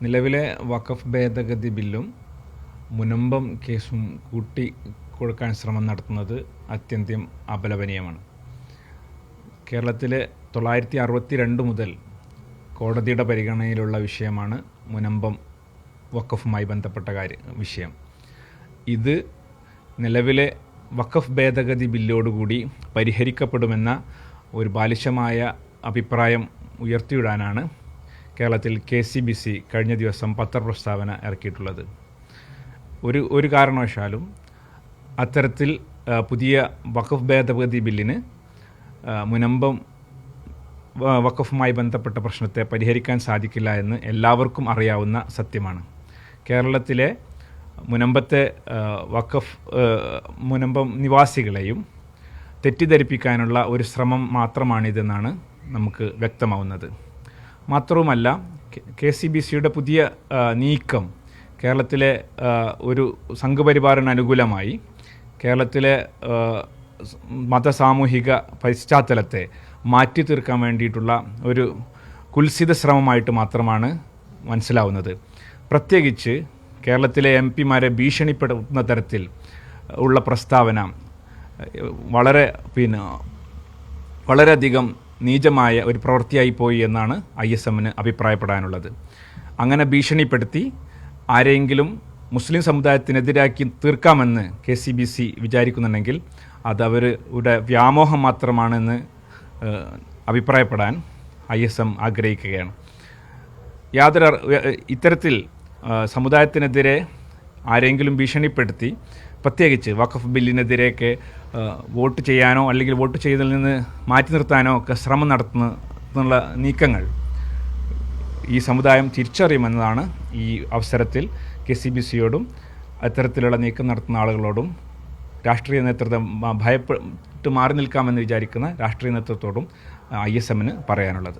നിലവിലെ വഖഫ് ഭേദഗതി ബില്ലും മുനമ്പം കേസും കൂട്ടി കൊടുക്കാൻ ശ്രമം നടത്തുന്നത് അത്യന്തം അപലപനീയമാണ്. കേരളത്തിലെ 962 മുതൽ കോടതിയുടെ പരിഗണനയിലുള്ള വിഷയമാണ് മുനമ്പം വഖഫുമായി ബന്ധപ്പെട്ട വിഷയം. ഇത് നിലവിലെ വഖഫ് ഭേദഗതി ബില്ലോടുകൂടി പരിഹരിക്കപ്പെടുമെന്ന ഒരു ബാലിശമായ അഭിപ്രായം ഉയർത്തിവിടാനാണ് കേരളത്തിൽ KCBC കഴിഞ്ഞ ദിവസം പത്രപ്രസ്താവന ഇറക്കിയിട്ടുള്ളത്. ഒരു കാരണവശാലും അത്തരത്തിൽ പുതിയ വഖഫ് ഭേദഗതി ബില്ലിന് മുനമ്പം വഖഫുമായി ബന്ധപ്പെട്ട പ്രശ്നത്തെ പരിഹരിക്കാൻ സാധിക്കില്ല എന്ന് എല്ലാവർക്കും അറിയാവുന്ന സത്യമാണ്. കേരളത്തിലെ മുനമ്പത്തെ മുനമ്പം നിവാസികളെയും തെറ്റിദ്ധരിപ്പിക്കാനുള്ള ഒരു ശ്രമം മാത്രമാണിതെന്നാണ് നമുക്ക് വ്യക്തമാവുന്നത്. മാത്രവുമല്ല, KCBCയുടെ പുതിയ നീക്കം കേരളത്തിലെ ഒരു സംഘപരിവാറിന് അനുകൂലമായി കേരളത്തിലെ മതസാമൂഹിക പശ്ചാത്തലത്തെ മാറ്റി തീർക്കാൻ വേണ്ടിയിട്ടുള്ള ഒരു കുൽസിത ശ്രമമായിട്ട് മാത്രമാണ് മനസ്സിലാവുന്നത്. പ്രത്യേകിച്ച് കേരളത്തിലെ MP-മാരെ ഭീഷണിപ്പെടുത്തുന്ന തരത്തിൽ ഉള്ള പ്രസ്താവന വളരെയധികം നീചമായ ഒരു പ്രവൃത്തിയായി പോയി എന്നാണ് ISMന് അഭിപ്രായപ്പെടാനുള്ളത്. അങ്ങനെ ഭീഷണിപ്പെടുത്തി ആരെങ്കിലും മുസ്ലിം സമുദായത്തിനെതിരാക്കി തീർക്കാമെന്ന് KCBC വിചാരിക്കുന്നുണ്ടെങ്കിൽ അത് അവരുടെ വ്യാമോഹം മാത്രമാണെന്ന് അഭിപ്രായപ്പെടാൻ ISM ആഗ്രഹിക്കുകയാണ്. ഇത്തരത്തിൽ സമുദായത്തിനെതിരെ ആരെങ്കിലും ഭീഷണിപ്പെടുത്തി പ്രത്യേകിച്ച് വഖഫ് ബില്ലിനെതിരെയൊക്കെ വോട്ട് ചെയ്യാനോ അല്ലെങ്കിൽ വോട്ട് ചെയ്തതിൽ നിന്ന് മാറ്റി നിർത്താനോ ഒക്കെ ശ്രമം നടത്തുന്നുള്ള നീക്കങ്ങൾ ഈ സമുദായം തിരിച്ചറിയുമെന്നതാണ് ഈ അവസരത്തിൽ KCBCയോടും അത്തരത്തിലുള്ള നീക്കം നടത്തുന്ന ആളുകളോടും രാഷ്ട്രീയ നേതൃത്വം ഭയപ്പെട്ട് മാറി നിൽക്കാമെന്ന് വിചാരിക്കുന്ന രാഷ്ട്രീയ നേതൃത്വത്തോടും ISMന് പറയാനുള്ളത്.